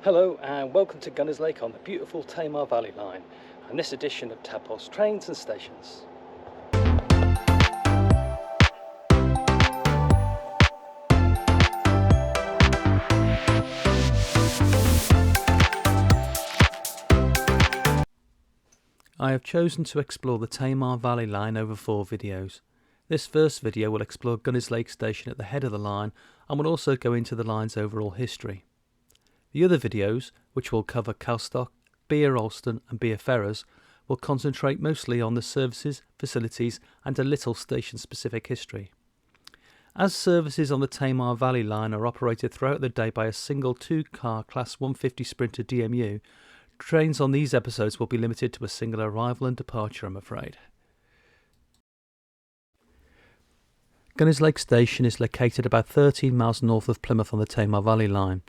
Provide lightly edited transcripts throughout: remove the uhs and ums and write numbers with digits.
Hello and welcome to Gunnislake on the beautiful Tamar Valley Line and this edition of Tapos Trains and Stations. I have chosen to explore the Tamar Valley Line over 4 videos. This first video will explore Gunnislake Station at the head of the line and will also go into the line's overall history. The other videos, which will cover Calstock, Bere Alston and Bere Ferrers, will concentrate mostly on the services, facilities and a little station-specific history. As services on the Tamar Valley Line are operated throughout the day by a single 2-car Class 150 Sprinter DMU, trains on these episodes will be limited to a single arrival and departure, I'm afraid. Gunnislake Station is located about 13 miles north of Plymouth on the Tamar Valley Line.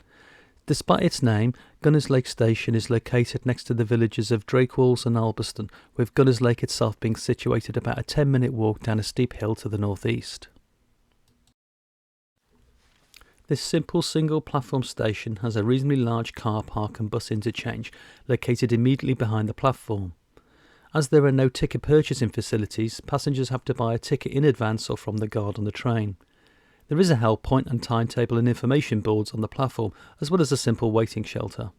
Despite its name, Gunnislake Station is located next to the villages of Drakewalls and Alberston, with Gunnislake itself being situated about a 10-minute walk down a steep hill to the northeast. This simple single-platform station has a reasonably large car park and bus interchange located immediately behind the platform. As there are no ticket purchasing facilities, passengers have to buy a ticket in advance or from the guard on the train. There is a help point and timetable and information boards on the platform, as well as a simple waiting shelter.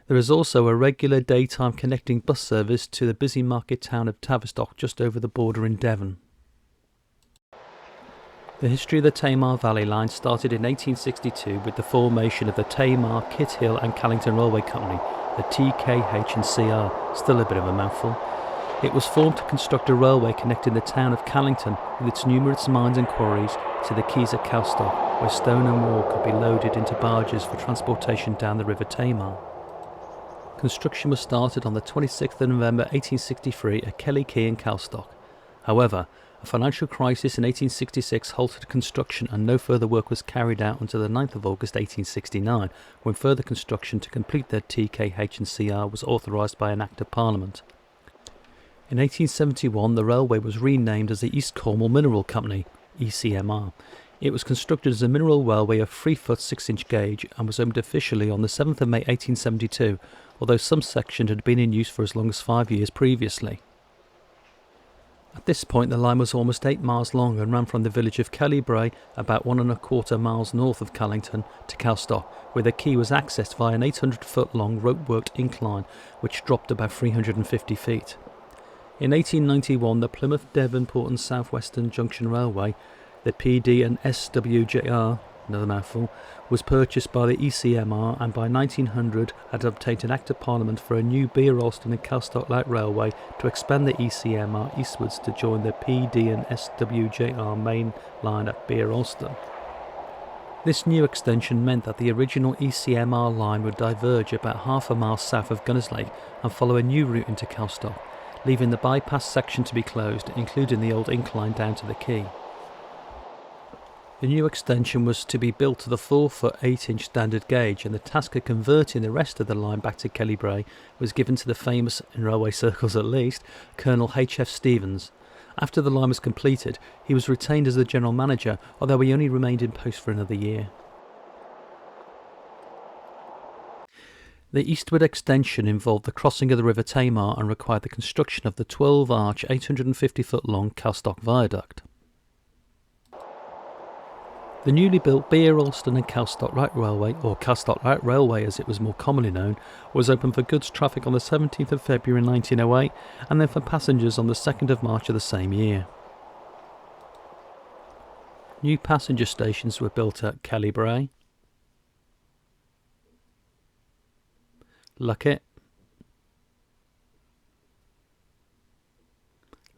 There is also a regular daytime connecting bus service to the busy market town of Tavistock just over the border in Devon. The history of the Tamar Valley Line started in 1862 with the formation of the Tamar, Kithill and Callington Railway Company, the TKH&CR, still a bit of a mouthful. It was formed to construct a railway connecting the town of Callington with its numerous mines and quarries to the quays at Calstock, where stone and ore could be loaded into barges for transportation down the River Tamar. Construction was started on the 26th of November 1863 at Kelly Quay in Calstock. However, a financial crisis in 1866 halted construction and no further work was carried out until the 9th of August 1869, when further construction to complete the TKH&CR was authorised by an Act of Parliament. In 1871 the railway was renamed as the East Cornwall Mineral Company, ECMR. It was constructed as a mineral railway of 3-foot 6-inch gauge and was opened officially on the 7th of May 1872, although some sections had been in use for as long as 5 years previously. At this point the line was almost 8 miles long and ran from the village of Kellybrae, about 1¼ miles north of Callington, to Calstock, where the quay was accessed via an 800-foot long rope-worked incline which dropped about 350 feet. In 1891 the Plymouth, Devonport and South Western Junction Railway, the PD and SWJR, another mouthful, was purchased by the ECMR and by 1900 had obtained an Act of Parliament for a new Bere Alston and Calstock Light Railway to expand the ECMR eastwards to join the PD and SWJR main line at Bere Alston. This new extension meant that the original ECMR line would diverge about half a mile south of Gunnislake and follow a new route into Calstock, leaving the bypass section to be closed, including the old incline down to the quay. The new extension was to be built to the 4-foot 8-inch standard gauge, and the task of converting the rest of the line back to Kellybrae was given to the famous, in railway circles at least, Colonel H.F. Stevens. After the line was completed, he was retained as the general manager, although he only remained in post for another year. The eastward extension involved the crossing of the River Tamar and required the construction of the 12-arch, 850-foot-long Calstock Viaduct. The newly built Bere Alston and Calstock Light Railway, or Calstock Light Railway as it was more commonly known, was opened for goods traffic on the 17th of February 1908 and then for passengers on the 2nd of March of the same year. New passenger stations were built at Kellybrae, Luckett,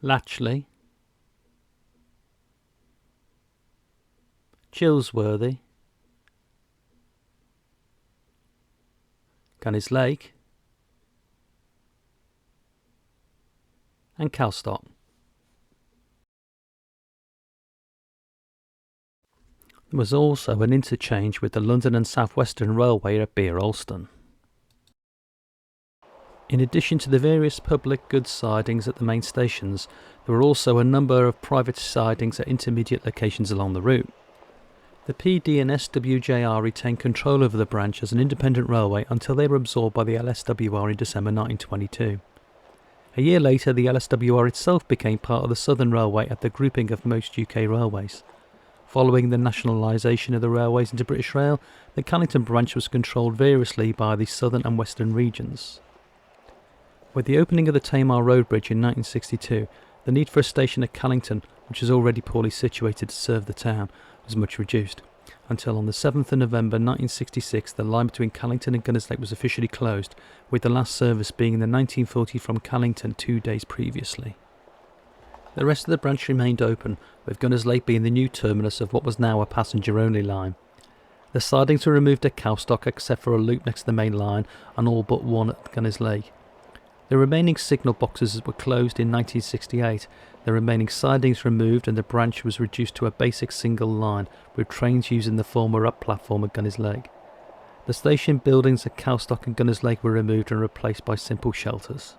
Latchley, Chilsworthy, Gunnislake and Calstock. There was also an interchange with the London and South Western Railway at Bere Alston. In addition to the various public goods sidings at the main stations, there were also a number of private sidings at intermediate locations along the route. The PD and SWJR retained control over the branch as an independent railway until they were absorbed by the LSWR in December 1922. A year later, the LSWR itself became part of the Southern Railway at the grouping of most UK railways. Following the nationalisation of the railways into British Rail, the Callington branch was controlled variously by the Southern and Western regions. With the opening of the Tamar Road Bridge in 1962, the need for a station at Callington, which was already poorly situated to serve the town, was much reduced, until on the 7th of November 1966 the line between Callington and Gunnislake was officially closed, with the last service being in the 1940 from Callington 2 days previously. The rest of the branch remained open, with Gunnislake being the new terminus of what was now a passenger-only line. The sidings were removed at Cowstock except for a loop next to the main line and all but one at Gunnislake. The remaining signal boxes were closed in 1968, the remaining sidings removed and the branch was reduced to a basic single line, with trains using the former up platform at Gunnislake. The station buildings at Cowstock and Gunnislake were removed and replaced by simple shelters.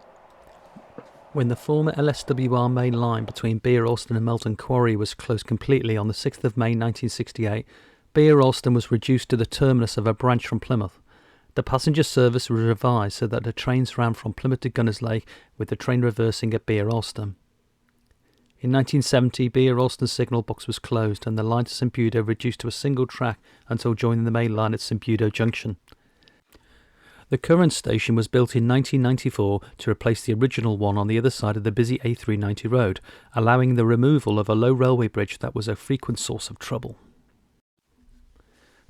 When the former LSWR main line between Beer Alston and Melton Quarry was closed completely on the 6th of May 1968, Beer Alston was reduced to the terminus of a branch from Plymouth. The passenger service was revised so that the trains ran from Plymouth to Gunnislake, with the train reversing at Beer Alston. In 1970, Beer Alston signal box was closed and the line to St Budo reduced to a single track until joining the main line at St Budo Junction. The current station was built in 1994 to replace the original one on the other side of the busy A390 road, allowing the removal of a low railway bridge that was a frequent source of trouble.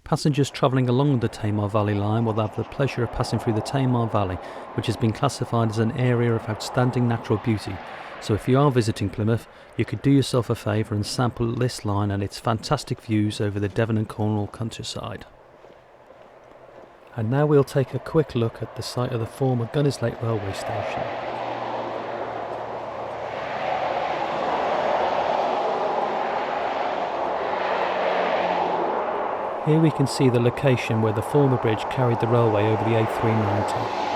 Passengers travelling along the Tamar Valley Line will have the pleasure of passing through the Tamar Valley, which has been classified as an area of outstanding natural beauty. So if you are visiting Plymouth, you could do yourself a favour and sample this line and its fantastic views over the Devon and Cornwall countryside. And now we'll take a quick look at the site of the former Gunnislake railway station. Here we can see the location where the former bridge carried the railway over the A390.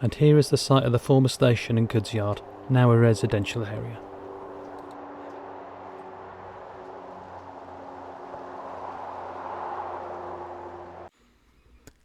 And here is the site of the former station and goods yard, now a residential area.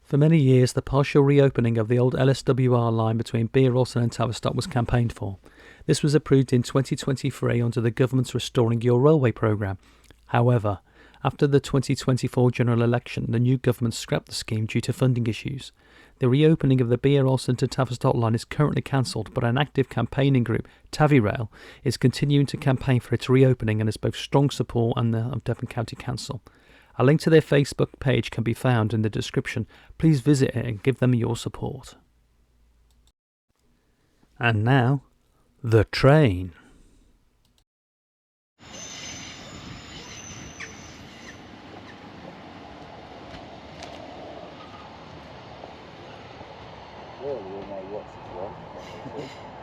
For many years, the partial reopening of the old LSWR line between Beer Alston and Tavistock was campaigned for. This was approved in 2023 under the government's Restoring Your Railway programme. However, after the 2024 general election, the new government scrapped the scheme due to funding issues. The reopening of the Beer Alston to Tavistock line is currently cancelled, but an active campaigning group, TaviRail, is continuing to campaign for its reopening and has both strong support and of Devon County Council. A link to their Facebook page can be found in the description. Please visit it and give them your support. And now, the train. Well, you all know what's wrong.